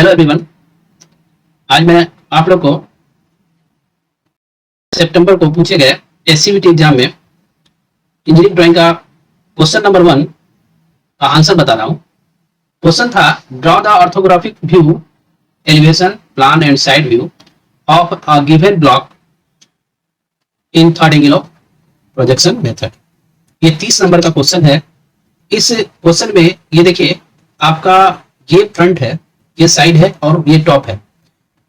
Hello everyone. आज मैं आप लोग को सितंबर को पूछे गए एससीबीटी एग्जाम में इंजीनियरिंग ड्राइंग का क्वेश्चन नंबर 1 का आंसर बता रहा हूं। क्वेश्चन था draw the orthographic view, elevation, plan and side view of a given block in third angle of projection method. ये 30 नंबर का क्वेश्चन है। इस क्वेश्चन में ये देखिए, आपका ये फ्रंट है, ये साइड है और ये टॉप है।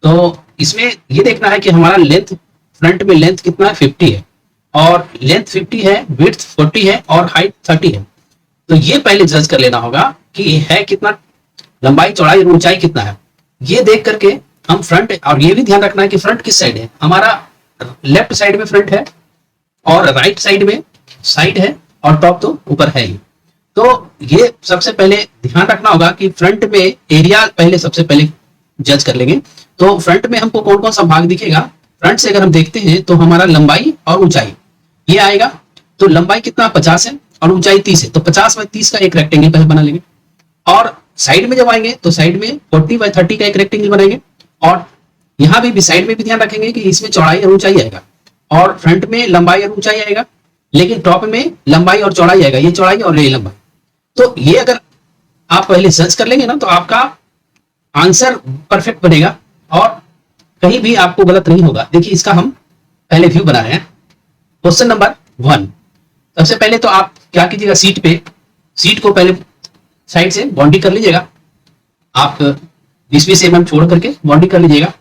तो इसमें ये देखना है कि हमारा लेंथ, फ्रंट में लेंथ कितना है, 50 है, और लेंथ 50 है, विड्थ 40 है और हाइट 30 है। तो ये पहले जज कर लेना होगा कि है कितना, लंबाई, चौड़ाई और ऊंचाई कितना है। ये देख करके हम फ्रंट, और ये भी ध्यान रखना है कि फ्रंट किस साइड है। हमारा लेफ्ट साइड में फ्रंट है और राइट साइड में साइड है और टॉप तो ऊपर है ही। तो ये सबसे पहले ध्यान रखना होगा कि फ्रंट में एरिया पहले सबसे पहले जज कर लेंगे। तो फ्रंट में हमको कौन कौन सा भाग दिखेगा, फ्रंट से अगर हम देखते हैं तो हमारा लंबाई और ऊंचाई ये आएगा। तो लंबाई कितना, 50 है और ऊंचाई 30 है। तो 50 बाय 30 का एक रेक्टेंगल पहले बना लेंगे। और साइड में जब आएंगे तो साइड में 40 बाय 30 का एक रेक्टेंगल बनाएंगे। और यहाँ भी साइड में भी ध्यान रखेंगे कि इसमें चौड़ाई और ऊंचाई आएगा, और फ्रंट में लंबाई और ऊंचाई आएगा, लेकिन टॉप में लंबाई और चौड़ाई आएगा, ये चौड़ाई और ये लंबाई। तो ये अगर आप पहले सर्च कर लेंगे ना तो आपका आंसर परफेक्ट बनेगा और कहीं भी आपको गलत नहीं होगा। देखिए, इसका हम पहले व्यू बना रहे हैं। क्वेश्चन नंबर 1, सबसे पहले तो आप क्या कीजिएगा, सीट को पहले साइड से बाउंड्री कर लीजिएगा। आप 20-20 mm छोड़ करके बाउंड्री कर लीजिएगा।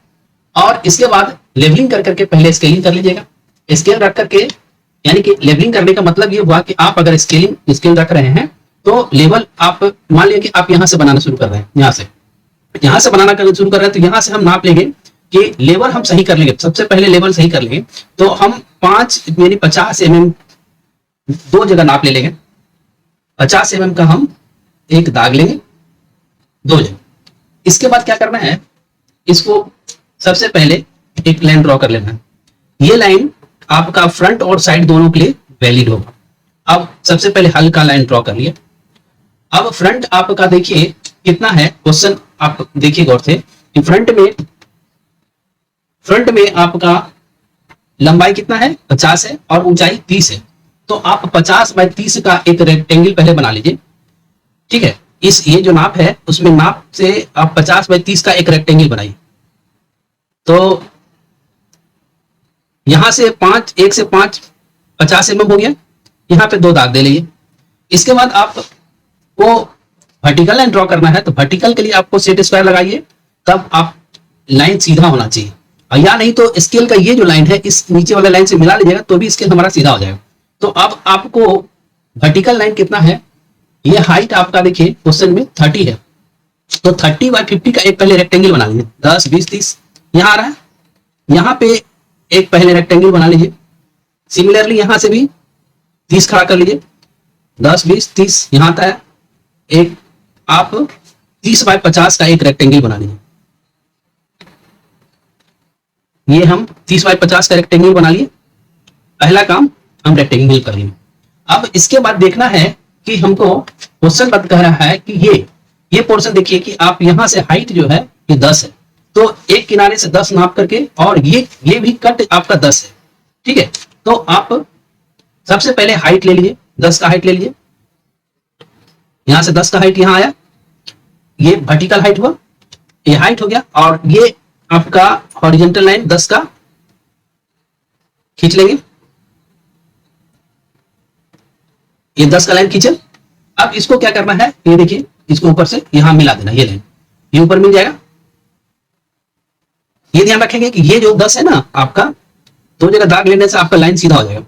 और इसके बाद लेवलिंग कर करके पहले स्केलिंग कर लीजिएगा। स्केल रख करके, यानी कि लेवलिंग करने का मतलब ये हुआ कि आप अगर स्केल रख रहे हैं तो लेवल, आप मान लीजिए कि आप यहां से बनाना शुरू कर रहे हैं, यहां से बनाना शुरू कर रहे हैं, तो यहां से हम नाप लेंगे कि लेवल हम सही कर लेंगे। सबसे पहले लेवल सही कर लेंगे तो हम 5 यानी 50 mm दो जगह नाप ले लेंगे। 50 mm का हम एक दाग लेंगे दो जगह। इसके बाद क्या करना है, इसको सबसे पहले एक लाइन ड्रॉ कर लेना है। ये लाइन आपका फ्रंट और साइड दोनों के लिए वैलिड होगा। अब सबसे पहले हल्का लाइन ड्रॉ कर लिया। अब फ्रंट आपका देखिए कितना है, क्वेश्चन आप देखिए गौर से कि फ्रंट में आपका लंबाई कितना है, 50 है और ऊंचाई 30 है। तो आप 50 बाय 30 का एक रेक्टेंगल पहले बना लीजिए। ठीक है, ये जो नाप है उसमें नाप से आप 50 बाय 30 का एक रेक्टेंगल बनाइए। तो यहां से 1 से 5 50 mm हो गया, यहां पे 2 दाग दे लीजिए। इसके बाद आपको वर्टिकल लाइन ड्रॉ करना है, तो वर्टिकल के लिए आपको सेट स्क्वायर लगाइए, तब आप लाइन सीधा होना चाहिए। और या नहीं तो स्केल का ये जो लाइन है इस नीचे वाले लाइन से मिला लीजिएगा तो भी स्केल हमारा सीधा हो जाएगा। तो अब आपको वर्टिकल लाइन कितना है, ये हाइट आपका देखिए क्वेश्चन में 30 है। तो 30 बाय 50 का एक पहले रेक्टेंगल बना लीजिए। 10, 20, 30 यहां आ रहा है, यहां पे एक पहले रेक्टेंगल बना लीजिए। सिमिलरली यहां से भी 30 खड़ा कर लीजिए। 10, 20, 30 यहां आता है। एक आप 30 बाय 50 का एक रेक्टेंगल बना लीजिए। ये हम 30 बाय 50 का रेक्टेंगल बना लिए। पहला काम हम रेक्टेंगल कर लिए। अब इसके बाद देखना है कि हमको क्वेश्चन बता कह रहा है कि ये पोर्शन देखिए कि आप यहां से हाइट जो है ये 10 है। तो एक किनारे से 10 नाप करके, और ये भी कट आपका 10 है। ठीक है, तो आप सबसे पहले हाइट ले लीजिए, 10 का हाइट ले लीजिए। यहां से 10 का हाइट यहां आया, ये वर्टिकल हाइट हुआ, ये हाइट हो गया। और ये आपका हॉरिजॉन्टल लाइन 10 का खींच लेंगे। ये 10 का लाइन खींचे। अब इसको क्या करना है, ये देखिए, इसको ऊपर से यहां मिला देना। ये लाइन ये ऊपर मिल जाएगा। ये ध्यान रखेंगे कि ये जो 10 है ना आपका, 2 जगह दाग लेने से आपका लाइन सीधा हो जाएगा।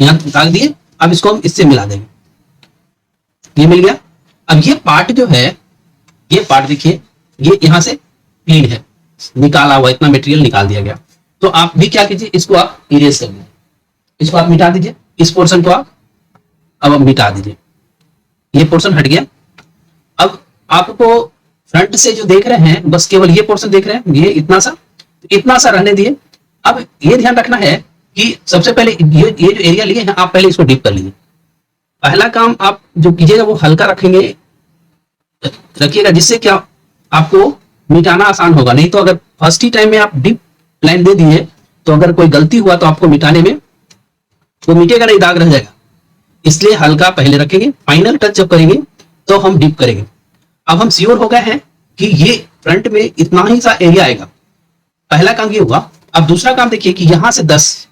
यहां दाग दिए, अब इसको हम इससे मिला देंगे। ये मिल गया। अब ये पार्ट जो है, ये पार्ट देखिए, ये यहां से क्लीन है, निकाला हुआ, इतना मटेरियल निकाल दिया गया। तो आप भी क्या कीजिए, इसको आप इरेज कर दीजिए, इसको आप मिटा दीजिए। इस पोर्शन को आप अब मिटा दीजिए। ये पोर्शन हट गया। अब आपको फ्रंट से जो देख रहे हैं बस केवल ये पोर्शन देख रहे हैं, ये इतना सा रहने दिए। अब ये ध्यान रखना है कि सबसे पहले ये जो एरिया लिए हैं आप पहले इसको डीप कर लीजिए। पहला काम आप जो कीजिएगा वो हल्का रखिएगा, जिससे क्या आपको मिटाना आसान होगा। नहीं तो अगर फर्स्ट ही टाइम में आप डीप लाइन दे दिए तो अगर कोई गलती हुआ तो आपको मिटाने में वो मिटेगा नहीं, दाग रह जाएगा। इसलिए हल्का पहले रखेंगे, फाइनल टच जब करेंगे तो हम डीप करेंगे। अब हम श्योर हो गए हैं कि ये फ्रंट में इतना ही सा एरिया आएगा। पहला काम ये हुआ। अब दूसरा काम देखिए कि यहां से 10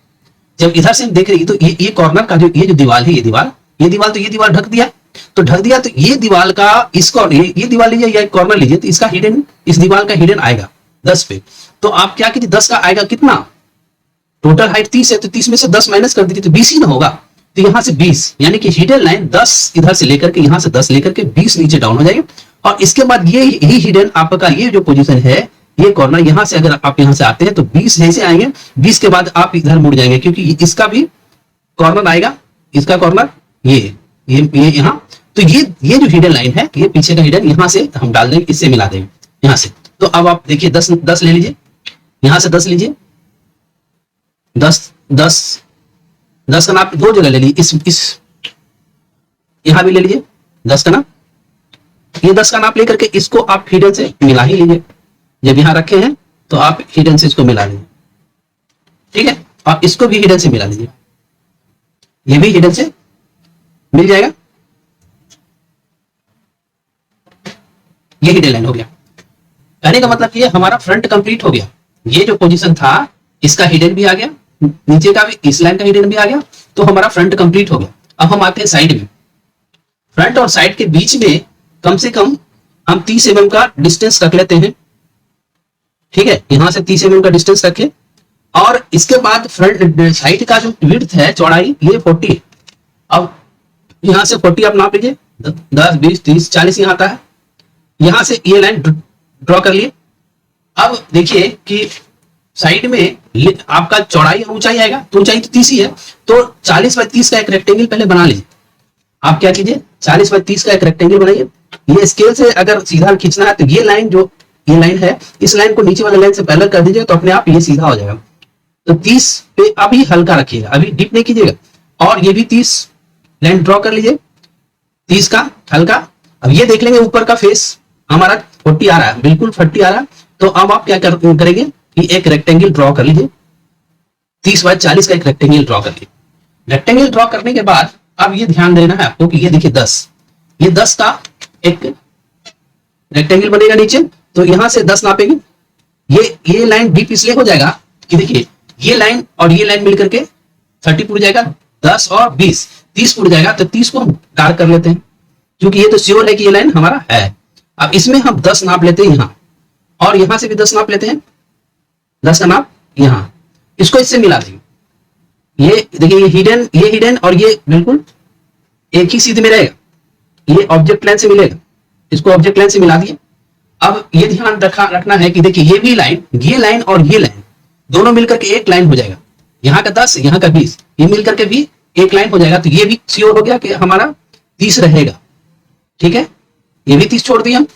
जब इधर से देख रही तो ये कॉर्नर का जो ये जो दीवार है, ये दीवार ढक दिया। तो ढक दिया तो ये दीवार का इसको ये दीवार लीजिए या कॉर्नर लीजिए तो इसका हिडन, इस दीवार का हिडन आएगा 10 पे। तो आप क्या कीजिए, 10 का आएगा कितना, टोटल हाइट 30 है तो 30 में से 10 माइनस कर दीजिए तो 20 ही ना होगा। तो यहां से 20 यानी कि हिडन लाइन 10 इधर से लेकर के यहां से 10 लेकर के 20 नीचे डाउन हो जाएगी। और इसके बाद ये ही हिडन आपका ये जो पोजीशन है, ये कॉर्नर यहां से अगर आप यहां से आते हैं तो 20 जैसे आएंगे, 20 के बाद आप इधर मुड़ जाएंगे क्योंकि इसका भी कॉर्नर आएगा, इसका कॉर्नर ये यहां। तो ये जो हिडन लाइन है, ये पीछे का हिडन यहां से हम डाल देंगे, इससे मिला देंगे यहां से। तो अब आप देखिए 10 ले लीजिए, यहां से 10 लीजिए, 10 का नाप 2 जगह ले लीजिए, इस यहां भी ले लीजिए 10 का नाप। ये 10 का नाप लेकर के इसको आप हिडन से मिला ही लीजिए। जब यहां रखे हैं तो आप हिडन से इसको मिला लीजिए, ठीक है। और इसको भी हिडन से मिला लीजिए, ये भी हिडन से मिल जाएगा। ये हिडन लाइन हो गया। कहने का मतलब ये हमारा फ्रंट कंप्लीट हो गया। ये जो पोजीशन था इसका हिडन भी आ गया, नीचे का भी इस लाइन का हिडन भी आ गया, तो हमारा फ्रंट कंप्लीट हो गया। अब हम आते हैं साइड में। फ्रंट और साइड के बीच में कम से कम हम 30 mm का डिस्टेंस रख लेते हैं, ठीक है। यहां से 30 mm का डिस्टेंस रखें और इसके बाद फ्रंट साइड का जो विड्थ है, चौड़ाई, ये 40 है। अब यहां से 40 आप नाप लीजिए, 10 20 30 40 यहां आता है। यहां से ये लाइन ड्रॉ कर लिए। अब देखिए कि साइड में आपका चौड़ाई और ऊंचाई आएगा, तो ऊंचाई तो 30 ही है, तो 40 बाय 30 का एक रेक्टेंगल पहले बना लीजिए। आप क्या कीजिए, 40 बाय 30 का एक रेक्टेंगल बनाइए। ये स्केल से अगर सीधा खींचना है तो ये लाइन जो ये लाइन है, इस लाइन को नीचे वाले लाइन से पैरेलल कर दीजिए तो अपने आप ये सीधा हो जाएगा। तो 30 पे अभी हल्का रखिएगा, अभी डीप नहीं कीजिएगा। और ये भी 30 लाइन ड्रॉ कर लीजिए, 30 का हल्का। अब ये देख लेंगे ऊपर का फेस हमारा 40 आ रहा है, बिल्कुल 40 आ रहा है। तो अब आप क्या करेंगे कि एक रेक्टेंगल ड्रॉ कर लीजिए, 30 बाय 40 का एक रेक्टेंगल ड्रॉ कर लीजिए। रेक्टेंगल ड्रॉ करने के बाद अब ये ध्यान देना है आपको कि ये देखिए 10, ये 10 का एक रेक्टेंगल बनेगा नीचे। तो यहां से 10 नापेंगे। ये लाइन डीप इसलिए हो जाएगा कि देखिए ये लाइन और ये लाइन मिलकर के 30 पुर जाएगा, 10 और 20 30 पुर जाएगा। तो 30 को हम डार्क कर लेते हैं क्योंकि ये तो श्योर है कि ये लाइन हमारा है। अब इसमें हम 10 नाप लेते हैं यहां, और यहां से भी 10 नाप लेते हैं, 10 का नाप यहां, इसको इससे मिला देंगे। ये देखिए ये हिडन और ये बिल्कुल एक ही सीध में रहेगा, ये ऑब्जेक्ट लाइन से मिलेगा, इसको ऑब्जेक्ट लाइन से मिला दिए। अब ये ध्यान रखना है कि देखिए ये भी लाइन, ये लाइन और ये लाइन दोनों मिलकर के एक लाइन हो जाएगा। यहाँ का 10 यहाँ का 20 ये मिलकर के भी एक लाइन हो जाएगा। तो ये भी श्योर हो गया कि हमारा 30 रहेगा, ठीक है। ये भी 30 छोड़ दिए हम।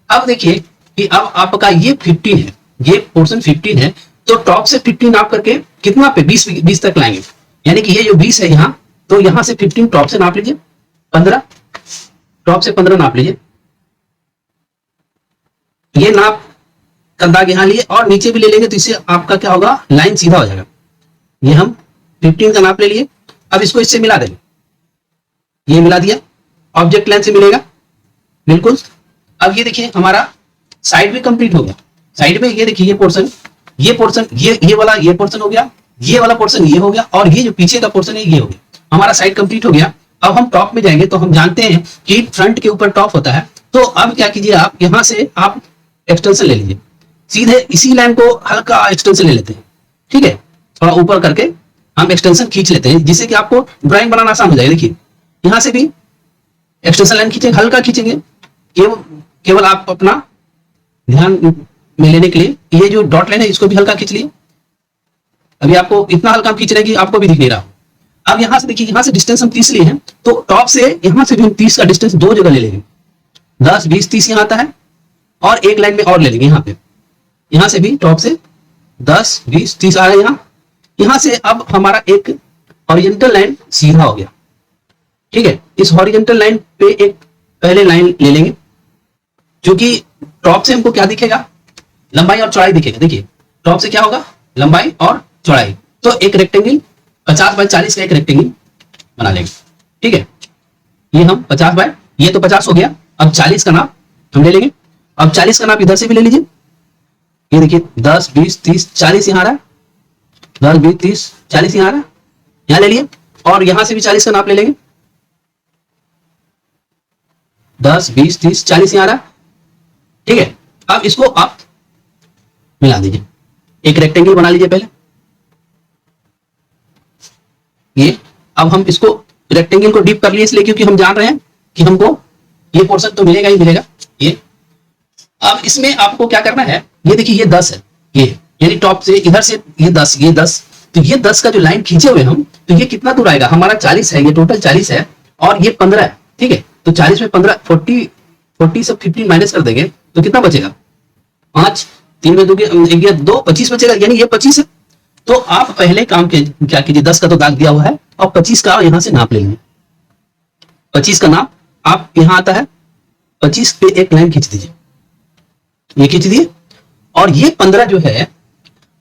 अब देखिए कि अब आपका ये 15 है, ये पोर्शन 15 है, तो टॉप से 15 नाप करके कितना पे 20 तक लाएंगे। यानी कि ये जो 20 है यहाँ, तो यहां से 15 टॉप से नाप लीजिए, 15 टॉप से 15 नाप लीजिए। ये नाप का दाग यहां लिए और नीचे भी ले लेंगे तो इससे आपका क्या होगा, लाइन सीधा हो जाएगा। ये हम 15 का नाप ले लिए। अब इसको इससे मिला देंगे, ये मिला दिया, ऑब्जेक्ट लाइन से मिलेगा बिल्कुल। अब ये देखिए हमारा साइड भी कंप्लीट हो गया। साइड में ये देखिए ये पोर्शन ये वाला ये पोर्शन हो गया, ये वाला पोर्शन ये हो गया, और ये जो पीछे का पोर्शन है ये हो गया। हमारा साइड कंप्लीट हो गया। अब हम टॉप में जाएंगे तो हम जानते हैं कि फ्रंट के ऊपर टॉप होता है। तो अब क्या कीजिए, आप यहां से आप एक्सटेंशन ले लीजिए, सीधे इसी लाइन को हल्का एक्सटेंशन ले लेते हैं, ठीक है। थोड़ा ऊपर करके हम एक्सटेंशन खींच लेते हैं जिससे कि आपको ड्राइंग बनाना आसान हो जाएगा। देखिए यहां से भी एक्सटेंशन लाइन खींचेंगे, हल्का खींचेंगे, केवल आप अपना ध्यान में लेने के लिए ये जो डॉट लाइन है इसको भी हल्का खींच लिए। अभी आपको इतना हल्का खींच रहे हैं कि आपको भी दिख नहीं रहा। अब यहां से देखिए, यहां से डिस्टेंस हम 30 लिए हैं, तो टॉप से यहां से भी हम 30 का डिस्टेंस 2 जगह ले लेंगे, 10 20 30 यहां आता है, और एक लाइन में और ले लेंगे यहाँ पे। यहां से भी टॉप से 10 20 30 आ रहा है यहां से। अब हमारा एक हॉरिजॉन्टल लाइन सीधा हो गया, ठीक है। इस हॉरिजॉन्टल लाइन पे एक पहले लाइन ले लेंगे जो कि टॉप से हमको क्या दिखेगा, लंबाई और चौड़ाई दिखेगा। देखिए टॉप से क्या होगा, लंबाई और चौड़ाई। तो एक रेक्टेंगल 50 बाय 40 का एक रेक्टेंगल बना लेंगे। ठीक है, ये हम 50 बाय, ये तो 50 हो गया। अब 40 का नाप हम ले लेंगे। अब 40 का नाप इधर से भी ले लीजिए। ये देखिए 10 20 30 40 यहाँ आ रहा है, 10 20 30 40 यहाँ आ रहा है, यहाँ ले लिए। और यहां से भी 40 का नाप ले लेंगे, 10 20 30 40 यहाँ आ रहा है। ठीक है, अब इसको आप मिला दीजिए, एक रेक्टेंगल बना लीजिए पहले। ये अब हम इसको रेक्टेंगल को डीप कर लिए इसलिए क्योंकि हम जान रहे हैं कि हमको ये पोर्शन तो मिलेगा ही मिलेगा। ये अब इसमें आपको क्या करना है, ये देखिए ये 10 है, ये यानी टॉप से इधर से ये 10, ये 10, तो ये 10 का जो लाइन खींचे हुए हम, तो ये कितना दूर आएगा, हमारा 40 है, ये टोटल 40 है और ये 15 है। ठीक है, तो 40 में 15 40 से 15 माइनस कर देंगे तो कितना बचेगा, 5 3 में 2 2 25 बचेगा, यानी ये 25 है। तो आप पहले काम के क्या कीजिए, 10 का तो दाग दिया हुआ है और 25 का यहां से नाप ले लेंगे। 25 का नाप आप यहां आता है, 25 पे एक लाइन खींच दीजिए, ये खींच दिए। और ये 15 जो है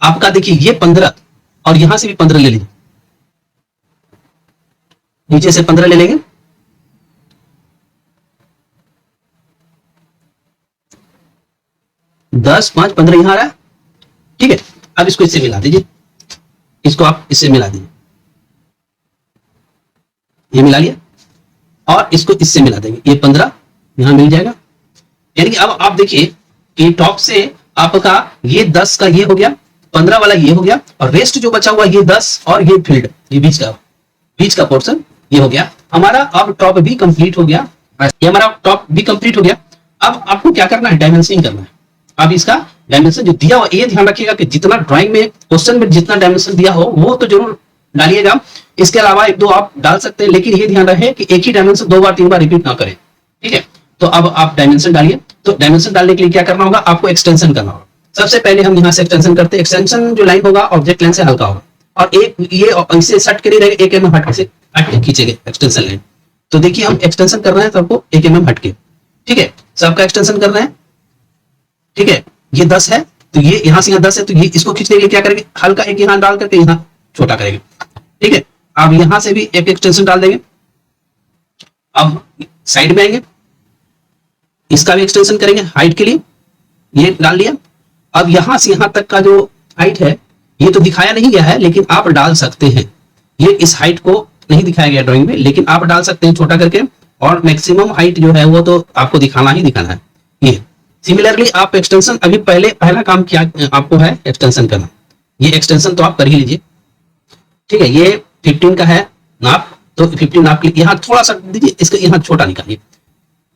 आपका, देखिए ये 15 और यहां से भी 15 ले लीजिए, नीचे से 15 ले लेंगे। दस 5 15 यहां आ रहा है। ठीक है, अब इसको इससे मिला दीजिए, इसको आप इससे मिला दीजिए, ये मिला लिया और इसको इससे मिला देंगे, ये 15 यहां मिल जाएगा। यानी कि अब आप देखिए कि टॉप से आपका ये 10 का ये हो गया, 15 वाला ये हो गया और रेस्ट जो बचा हुआ ये 10 और ये फील्ड, ये बीच का पोर्शन ये हो गया हमारा। अब टॉप भी कंप्लीट हो गया, ये हमारा टॉप भी कंप्लीट हो गया। अब आपको क्या करना है, डायमेंशनिंग करना है। अब इसका डायमेंशन जो दिया हुआ, ये ध्यान रखिएगा कि जितना ड्राइंग में क्वेश्चन में जितना डायमेंशन दिया हो वो तो जरूर डालिएगा। इसके अलावा एक दो आप डाल सकते हैं, लेकिन ये ध्यान रहे कि एक ही डायमेंशन 2 बार 3 बार रिपीट ना करें। ठीक है, तो अब आप डायमेंशन डालिए। तो डायमेंशन डालने के लिए क्या करना होगा, आपको एक्सटेंशन करना होगा। सबसे पहले हम यहाँ से एक्सटेंशन करते हैं। एक्सटेंशन जो लाइन होगा ऑब्जेक्ट लाइन से हल्का होगा और एक ये इससे सट के नहीं रहेगा, 1 mm हट के खींचेंगे एक्सटेंशन लाइन। तो देखिए हम एक्सटेंशन कर रहे हैं तो आपको 1 mm हट के, ठीक है, सबका एक्सटेंशन कर रहे हैं। ठीक है, ये 10 है तो ये यहां से यहाँ 10 है, तो ये इसको खींचने के लिए क्या करेंगे, हल्का एक यहां डाल करके यहां छोटा करेंगे। ठीक है, अब यहां से भी एक एक्सटेंशन डाल देंगे। अब साइड में आएंगे, इसका भी एक्सटेंशन करेंगे हाइट के लिए, ये डाल लिया। अब यहां से यहां तक का जो हाइट है ये तो दिखाया नहीं गया है, लेकिन आप डाल सकते हैं। ये इस हाइट को नहीं दिखाया गया ड्राइंग में, लेकिन आप डाल सकते हैं छोटा करके। और मैक्सिमम हाइट जो है वो तो आपको दिखाना ही दिखाना है। ये सिमिलरली आप एक्सटेंशन, अभी पहला काम क्या आपको है, एक्सटेंशन करना। ये एक्सटेंशन तो आप कर ही लीजिए। ठीक है, ये 15 का है नाप, तो 15 नाप के यहाँ थोड़ा सा दीजिए, इसका यहाँ छोटा निकालिए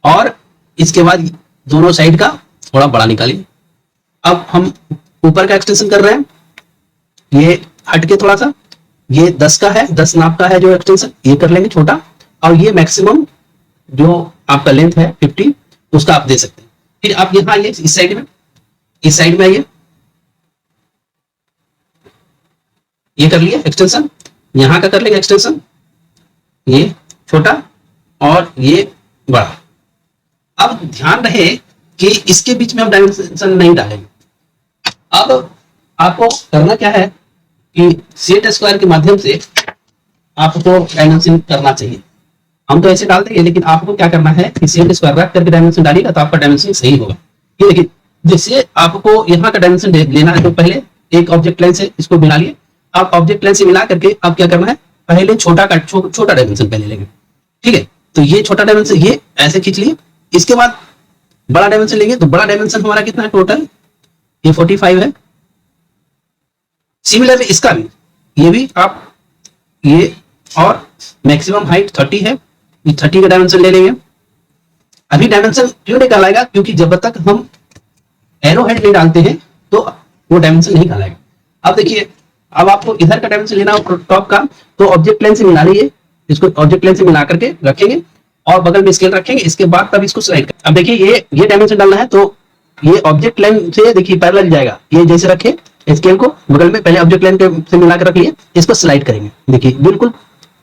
और इसके बाद दोनों साइड का थोड़ा बड़ा निकालिए। अब हम ऊपर का एक्सटेंशन कर रहे हैं, ये हट के थोड़ा सा, ये 10 का है, 10 नाप का है जो एक्सटेंशन, ये कर लेंगे छोटा। और ये मैक्सिमम जो आपका लेंथ है 50, उसका आप दे सकते हैं। फिर आप यहां आइए, इस साइड में आइए, ये कर लिया एक्सटेंशन, यहां का कर लेंगे एक्सटेंशन, ये छोटा और ये बड़ा। अब ध्यान रहे कि इसके बीच में हम डायमेंशन नहीं डालेंगे। अब आपको करना क्या है कि सेट स्क्वायर के माध्यम से आपको डायमेंशन करना चाहिए। हम तो ऐसे डाल देंगे, लेकिन आपको क्या करना है कि सेट स्क्वायर रख करके डायमेंशन डालिएगा तो आपका डायमेंशन सही होगा। ये देखिए, जैसे आपको यहाँ का डायमेंशन लेना है तो पहले एक ऑब्जेक्ट लाइन से इसको मिला लिए। आप ऑब्जेक्ट लाइन से मिला करके अब क्या करना है, पहले छोटा डायमेंशन पहले लेंगे। ठीक है, तो ये छोटा डायमेंशन ये ऐसे खींच लिए। इसके बाद बड़ा डायमेंशन लेंगे, तो बड़ा डायमेंशन हमारा कितना है टोटल, ये 45 है। सिमिलरली इसका भी, ये भी आप ये, और मैक्सिमम हाइट 30 है, ये 30 का डायमेंशन ले लेंगे। अभी डायमेंशन क्यों नहीं कहलाएगा, क्योंकि जब तक हम एरो हेड नहीं डालते हैं तो वो डायमेंशन नहीं कहलाएगा। अब देखिए, अब आपको इधर का डायमेंशन लेना हो टॉप का, तो ऑब्जेक्ट लाइन से मिला लीजिए, इसको ऑब्जेक्ट लाइन से मिला करके रखेंगे और बगल में स्केल रखेंगे। इसके बाद तब इसको स्लाइड करें। अब देखिए ये डायमेंशन डालना है, तो ये ऑब्जेक्ट लाइन से देखिए पैरेलल जाएगा, ये जैसे रखे स्केल को बगल में, पहले ऑब्जेक्ट लाइन से मिलाकर रख लिए, इसको स्लाइड करेंगे। देखिए बिल्कुल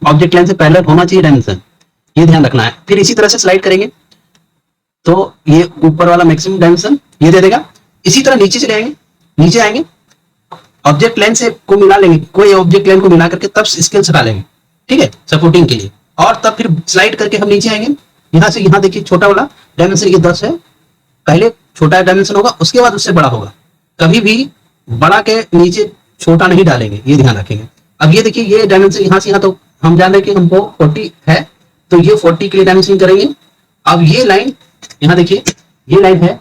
ऑब्जेक्ट लाइन से पैरेलल होना चाहिए डायमेंशन, ये ध्यान रखना है। फिर इसी तरह से स्लाइड करेंगे, तो ये ऊपर वाला मैक्सिमम डायमेंशन ये दे देगा। इसी तरह नीचे चले आएंगे, नीचे आएंगे, ऑब्जेक्ट लाइन से को मिला लेंगे, कोई ऑब्जेक्ट लाइन को मिला करके तब स्केल्स हटा लेंगे, ठीक है, सपोर्टिंग के लिए। और तब फिर स्लाइड करके हम नीचे आएंगे, यहां से यहां देखिए छोटा वाला डायमेंशन ये 10 है, पहले छोटा डायमेंशन होगा उसके बाद उससे बड़ा होगा, कभी भी बड़ा के नीचे छोटा नहीं डालेंगे, ये ध्यान रखेंगे। अब ये देखिए ये डायमेंशन यहां से यहां, तो हम जान रहे हैं कि हमको 40 है, तो ये 40 के लिए डायमेंशन करेंगे। अब ये लाइन यहां देखिए, ये लाइन है,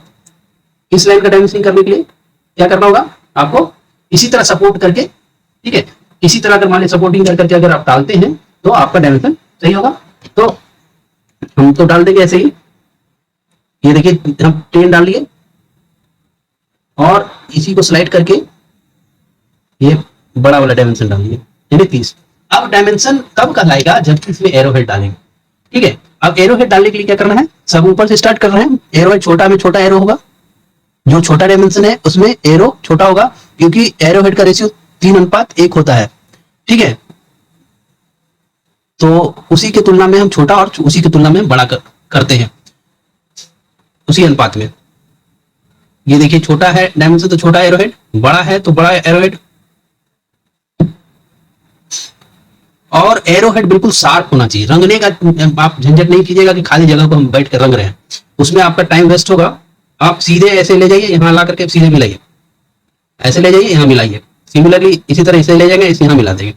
इस लाइन का डायमेंशन करने के लिए क्या करना होगा आपको, इसी तरह सपोर्ट करके, ठीक है, इसी तरह अगर मान लीजिए सपोर्टिंग कर करके अगर आप डालते हैं तो आपका डायमेंशन सही होगा। तो हम तो डाल देंगे ऐसे ही, ये देखिए हम 10 डाल लिए और इसी को स्लाइड करके ये बड़ा वाला डायमेंशन डाल दिए, यानी 30। अब डायमेंशन तब कहलाएगा जब इसमें एरो हेड डालेंगे, ठीक है। अब एरो हेड डालने के लिए क्या करना है, सब ऊपर से स्टार्ट कर रहे हैं। एरो हेड छोटा में छोटा एरो होगा, जो छोटा डायमेंशन है उसमें एरो छोटा होगा, क्योंकि एरो हेड का रेशियो 3:1 होता है, ठीक है। तो उसी की तुलना में हम छोटा और उसी की तुलना में बड़ा करते हैं, उसी अनुपात में। ये देखिए छोटा है डायमेंशन तो छोटा एरो हेड, बड़ा है तो बड़ा एरो हेड। और एरो हेड बिल्कुल शार्प होना चाहिए, रंगने का आप झंझट नहीं कीजिएगा कि खाली जगह को हम बैठ कर रंग रहे हैं, उसमें आपका टाइम वेस्ट होगा। आप सीधे ऐसे ले जाइए, यहां ला करके सीधे मिलाइए, ऐसे ले जाइए यहां मिलाइए, सिमिलरली इसी तरह इसे ले जाएंगे, इसे यहां मिला देंगे,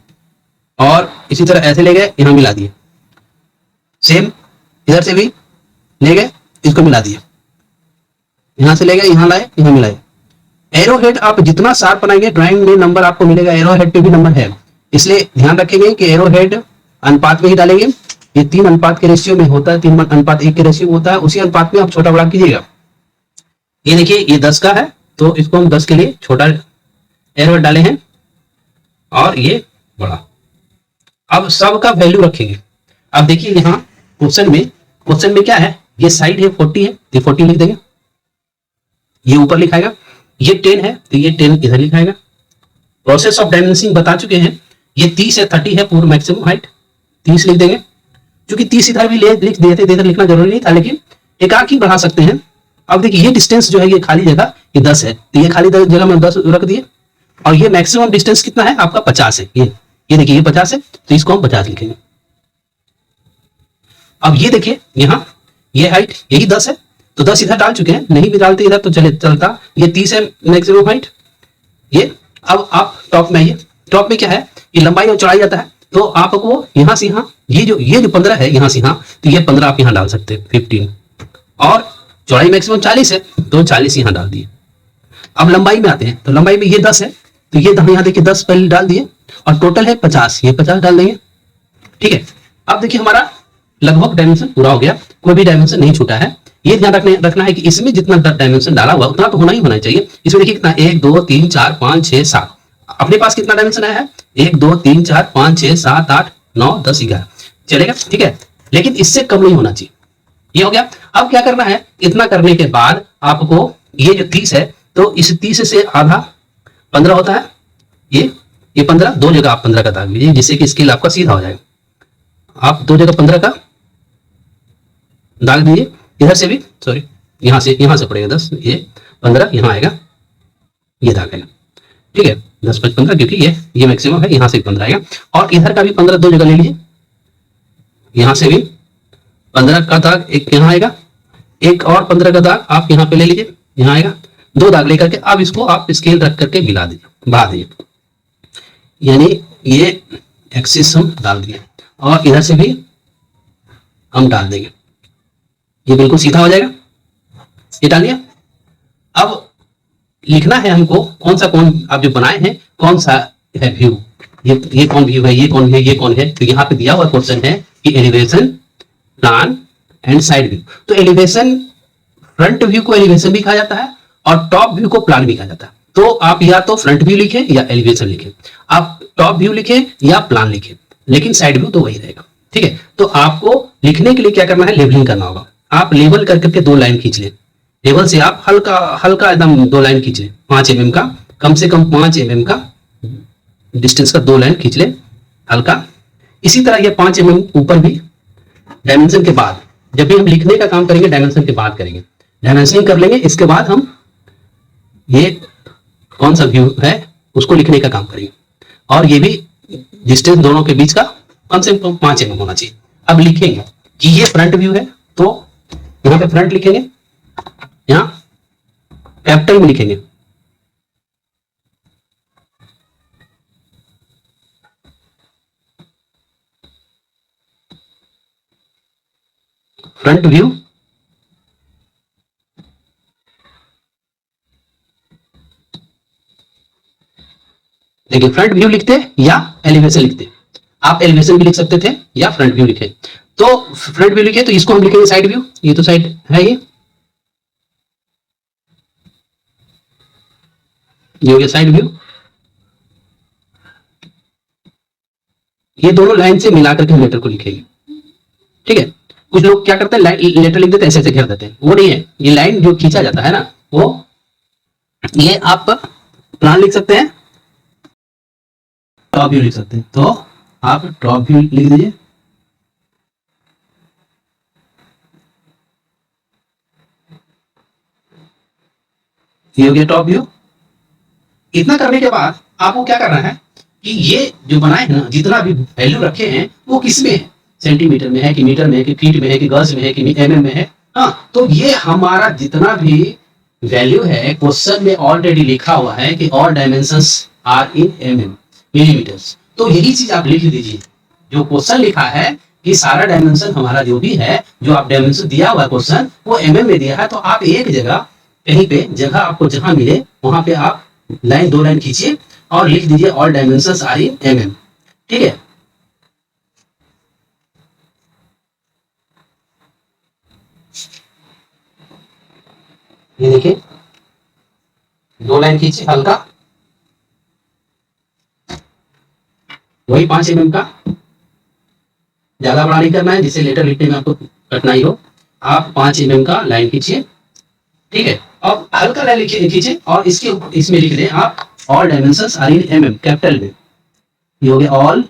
और इसी तरह ऐसे ले गए यहां मिला दिए, सेम इधर से भी ले गए इसको मिला दिए, यहां से ले गए यहां लाए यहां मिलाए। एरो हेड आप जितना शार्प बनाएंगे ड्राइंग में नंबर आपको मिलेगा, एरो हेड पे भी नंबर है, इसलिए ध्यान रखेंगे कि एरो हेड अनुपात में ही डालेंगे। ये 3 अनुपात के रेशियो में होता है, 3:1 के रेशियो में होता है, उसी अनुपात में आप छोटा बड़ा कीजिएगा। ये देखिए ये 10 का है तो इसको हम 10 के लिए छोटा एरो हेड डाले हैं और ये बड़ा। अब सब का वैल्यू रखेंगे। अब देखिए यहाँ क्वेश्चन में क्या है, ये साइड है 40 है तो 40 लिख देंगे, ये ऊपर लिखाएगा, ये 10 है तो ये 10 इधर लिखाएगा। प्रोसेस ऑफ डायमेंशनिंग बता चुके हैं, ये 30 है 30 है पूर्ण मैक्सिमम हाइट, 30 लिख देंगे। क्योंकि 30 इधर भी लिख दिए थे, इधर लिखना जरूरी नहीं था, लेकिन एक आंख ही बढ़ा सकते हैं। अब देखिए ये डिस्टेंस जो है ये खाली जगह ये 10 है, तो ये खाली जगह में 10 रख दिए, और ये मैक्सिमम डिस्टेंस कितना है आपका 50 है, ये देखिए ये 50 है तो इसको हम 50 लिखेंगे। अब ये देखिए यहाँ ये हाइट यही 10 है तो 10 इधर डाल चुके हैं, नहीं भी डालते इधर तो चलता, ये 30 है मैक्सिमम हाइट ये। अब आप टॉप में आइए, टॉप में क्या है, ये लंबाई और चौड़ाई आता है, तो आपको यहां से यहां ये जो 15 है यहां से यहां, तो ये 15 आप यहां डाल सकते हैं 15, और चौड़ाई मैक्सिमम 40 है तो 40 यहां डाल दिए। अब लंबाई में आते हैं, तो लंबाई में ये 10 है तो ये यहां देखिए 10 पहले डाल दिए, और टोटल है 50, ये 50 डाल देंगे, ठीक है। अब देखिए हमारा लगभग डायमेंशन पूरा हो गया, कोई भी डायमेंशन नहीं छूटा है। ये ध्यान रखना है कि इसमें जितना डायमेंशन डाला हुआ उतना तो होना ही होना चाहिए। इसमें देखिए कितना 1 2 3 4 5 6 7, अपने पास कितना डायमेंशन आया है 1 2 3 4 5 6 7 8 9 10 11 चलेगा, ठीक है, लेकिन इससे कम नहीं होना चाहिए। ये हो गया। अब क्या करना है, इतना करने के बाद आपको ये जो 30 है तो इस 30 से आधा 15 होता है, ये 15 दो जगह आप 15 का दाग लीजिए, जिससे कि स्केल आपका सीधा हो जाएगा। आप दो जगह 15 का दाग दीजिए, इधर से भी सॉरी यहां से पड़ेगा 10, ये 15 यहां आएगा, ये दाग आएगा, ठीक है 10 5 15, क्योंकि ये मैक्सिमम है, यहां से 15 आएगा, और इधर का भी 15 दो जगह ले लीजिए, यहां से भी 15 का दाग एक यहां आएगा, एक और 15 का दाग आप यहां पे ले लीजिए, यहां आएगा, दो दाग लेकर के अब इसको आप स्केल रख करके मिला दीजिए, बढ़ा दीजिए, यानी ये एक्सिस हम डाल दिए, और इधर से भी हम डाल देंगे, ये बिल्कुल सीधा हो जाएगा, ये डाल दिया। अब लिखना है हमको कौन आप जो बनाए हैं कौन सा है व्यू, ये कौन व्यू है, ये कौन है, ये कौन है, तो यहाँ पे दिया हुआ क्वेश्चन है कि elevation plan and side view. तो एलिवेशन फ्रंट व्यू को एलिवेशन भी कहा जाता है और टॉप व्यू को प्लान भी कहा जाता है। तो आप या तो फ्रंट व्यू लिखें या एलिवेशन लिखें, आप टॉप व्यू लिखें या प्लान लिखें, लेकिन साइड व्यू तो वही रहेगा, ठीक है। तो आपको लिखने के लिए क्या करना है, लेबलिंग करना होगा। आप लेबल करके 2 लाइन खींच लें, लेवल से आप हल्का एकदम 2 लाइन खींच लें, 5 mm का, कम से कम 5 mm का डिस्टेंस का 2 लाइन खींच लें हल्का। इसी तरह ये 5 mm ऊपर भी डायमेंशन के बाद, जब भी हम लिखने का काम करेंगे डायमेंशन के बाद करेंगे, डायमेंशनिंग कर लेंगे, इसके बाद हम ये कौन सा व्यू है उसको लिखने का काम करेंगे, और ये भी डिस्टेंस दोनों के बीच का कम से कम 5 mm होना चाहिए। अब लिखेंगे कि ये फ्रंट व्यू है, तो यहां पे फ्रंट लिखेंगे, यहां कैपिटल में लिखेंगे, फ्रंट व्यू। देखिए फ्रंट व्यू लिखते या एलिवेशन लिखते, आप एलिवेशन भी लिख सकते थे या फ्रंट व्यू लिखे। तो फ्रंट व्यू लिखे तो इसको हम लिखेंगे साइड व्यू, ये तो साइड है, ये हो गया साइड व्यू। ये दोनों लाइन से मिलाकर के लेटर को लिखेंगे, ठीक है। कुछ लोग क्या करते हैं, लेटर लिख देते हैं, ऐसे ऐसे घेर देते हैं, वो नहीं है। ये लाइन जो खींचा जाता है ना, वो ये आप प्लान लिख सकते हैं, टॉप व्यू लिख सकते हैं, तो आप टॉप व्यू लिख दीजिए। ये हो गया टॉप व्यू। इतना करने के बाद आपको क्या करना है कि ये जो बनाए हैं ना, जितना भी वैल्यू रखे हैं वो किस में है, सेंटीमीटर में है कि मीटर में है कि फीट में है कि गज में है कि mm में है। हाँ, तो ये हमारा जितना भी वैल्यू है क्वेश्चन में ऑलरेडी लिखा हुआ है कि all dimensions are in mm, millimetres. तो यही चीज आप लिख दीजिए, जो क्वेश्चन लिखा है कि सारा डायमेंशन हमारा जो भी है, जो आप डायमेंशन दिया हुआ क्वेश्चन वो mm में दिया है, तो आप एक जगह कहीं पे जगह आपको जहां मिले वहां पे आप लाइन 2 लाइन खींचिए और लिख दीजिए all dimensions are in mm, ठीक है। ये देखिए 2 लाइन खींचिए हल्का, वही 5 mm का, ज्यादा बड़ा नहीं करना है जिससे लेटर लिखने में आपको कठिनाई हो। आप 5 mm का लाइन खींचिए, ठीक है। अब हल्का लाइन खींचिए और इसमें लिख दें आप all dimensions are in mm, capital में। ये हो गया ऑल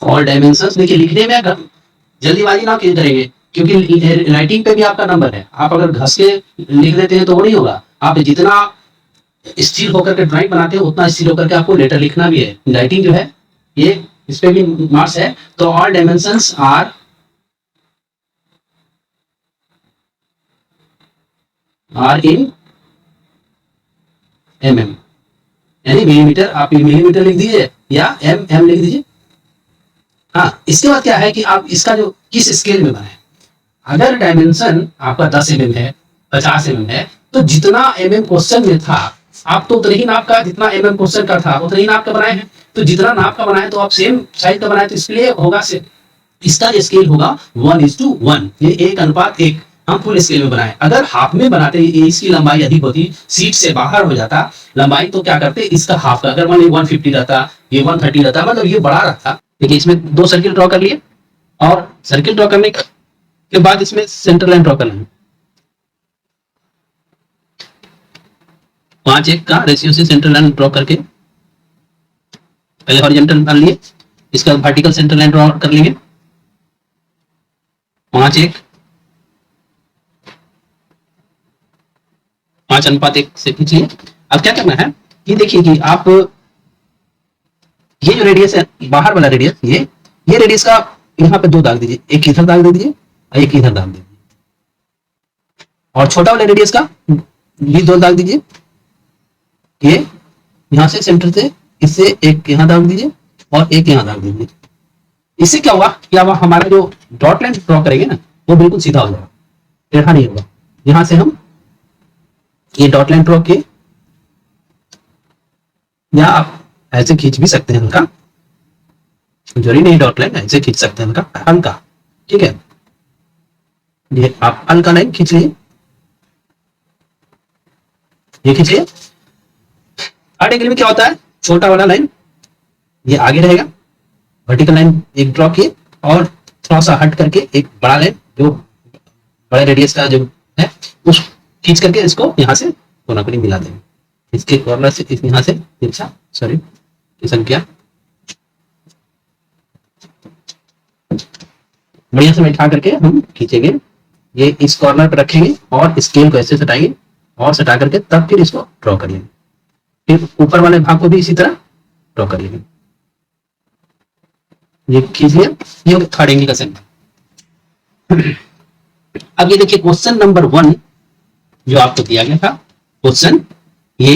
ऑल डायमेंशंस। देखिए लिखने में अगर जल्दीबाजी ना करेंगे, क्योंकि राइटिंग पे भी आपका नंबर है। आप अगर घस के लिख देते हैं तो वो नहीं होगा। आप जितना स्थिर होकर के ड्राइंग बनाते हैं उतना स्थिर होकर के आपको लेटर लिखना भी है। राइटिंग जो है ये इस पे भी मार्क्स है। तो all dimensions are in mm, यानी मिलीमीटर। आप मिलीमीटर लिख दीजिए या mm लिख दीजिए। हाँ, इसके बाद क्या है कि आप इसका जो किस स्केल में बनाए। अगर डायमेंशन आपका 10 mm है, 50 mm है, तो जितना mm क्वेश्चन में था आप तो उतना ही नाप का, जितना mm क्वेश्चन का था उतना ही नाप का बनाए हैं। तो जितना नाप का बनाए तो आप सेम साइज का बनाए, तो इसलिए होगा से इसका जो स्केल होगा 1:1, ये 1:1 हम फुल स्केल में बनाए। अगर हाफ में बनाते इसकी लंबाई अधिक होती, सीट से बाहर हो जाता लंबाई, तो क्या करते इसका हाफ का, अगर मान लीजिए 150 रहता, ये 130 रहता, मतलब ये बड़ा रहता। देखिए इसमें 2 सर्किल ड्रॉ कर लिए, और सर्किल ड्रॉ करने के बाद इसमें सेंटर लाइन ड्रॉ करना है। 5:1 का रेशियो से सेंटर लाइन ड्रॉ करके पहले हॉरिजॉन्टल मान लिए, इसका वर्टिकल सेंटर लाइन ड्रॉ कर लेंगे 5:1, 5:1 से खींचिए। अब क्या करना है कि देखिए कि आप ये जो रेडियस है, बाहर वाला रेडियस, ये रेडियस का यहाँ पे 2 दाग दीजिए, एक इधर दाग दे दीजिए और एक इधर दाग दे दीजिए, और छोटा वाला रेडियस का भी 2 दाग दीजिए। ये यहां से सेंटर से इससे एक यहाँ दाग दीजिए और एक यहाँ दाग दीजिए। इससे क्या हुआ कि अब हमारा जो डॉट लाइन ड्रॉ करेंगे ना वो बिल्कुल सीधा हो जाएगा, टेढ़ा नहीं होगा। यहां से हम ये डॉट लाइन ड्रॉ किए, या आप ऐसे खींच भी सकते हैं हल्का, जरूरी नहीं डॉट लाइन, ऐसे खींच सकते हैं हल्का हल्का, ठीक है। ये आप हल्का लाइन खींच लीजिए, ये खींचिए। 60 डिग्री में क्या होता है, छोटा वाला लाइन ये आगे रहेगा, वर्टिकल लाइन एक ड्रॉ किए और थोड़ा सा हट करके एक बड़ा लाइन जो बड़े रेडियस का जो है उस खींच करके इसको यहाँ से कोना कोनी मिला देंगे, इसके कॉर्नर से इस यहाँ से तिरछा सॉरी किया बढ़िया से बैठा करके हम खींचेंगे, ये इस कॉर्नर पर रखेंगे और स्केल को ऐसे सटाएंगे और सटा करके तब फिर इसको ड्रॉ कर लेंगे, फिर ऊपर वाले भाग को भी इसी तरह ड्रॉ कर लेंगे। ये खींच लिया, ये थर्ड एंगल का सेंटर। अब ये देखिए क्वेश्चन नंबर 1 जो आपको दिया गया था, क्वेश्चन ये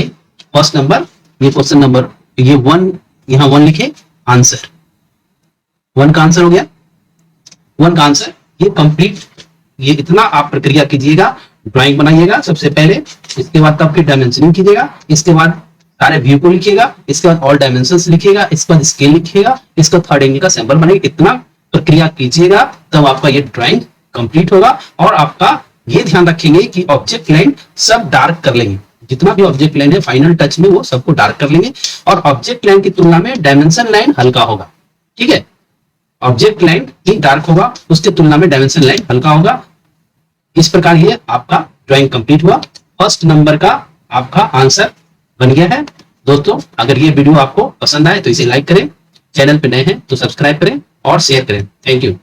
फर्स्ट नंबर, ये क्वेश्चन नंबर ये 1 यहां 1 लिखे, आंसर 1 का आंसर हो गया। 1 का आंसर ये कंप्लीट, ये इतना आप प्रक्रिया कीजिएगा, ड्राइंग बनाइएगा सबसे पहले, इसके बाद तब फिर डायमेंशनिंग कीजिएगा, इसके बाद सारे व्यू को लिखिएगा, इसके बाद ऑल डायमेंशंस लिखिएगा, इसके बाद स्केल लिखिएगा, इसका थर्ड एंगल का सैंपल बनेगा। इतना प्रक्रिया कीजिएगा तब आपका ये ड्राइंग कंप्लीट होगा। और आपका ये ध्यान रखेंगे कि ऑब्जेक्ट लाइन सब डार्क कर लेंगे, जितना भी ऑब्जेक्ट लाइन है फाइनल टच में वो सबको डार्क कर लेंगे, और ऑब्जेक्ट लाइन की तुलना में डायमेंशन लाइन हल्का होगा। ठीक है, ऑब्जेक्ट लाइन ही डार्क होगा, उसके तुलना में डायमेंशन लाइन हल्का होगा। इस प्रकार ये आपका ड्राइंग कंप्लीट हुआ। फर्स्ट नंबर का आपका आंसर बन गया है। दोस्तों अगर ये वीडियो आपको पसंद आए तो इसे लाइक करें, चैनल पे नए हैं तो सब्सक्राइब करें और शेयर करें। Thank you.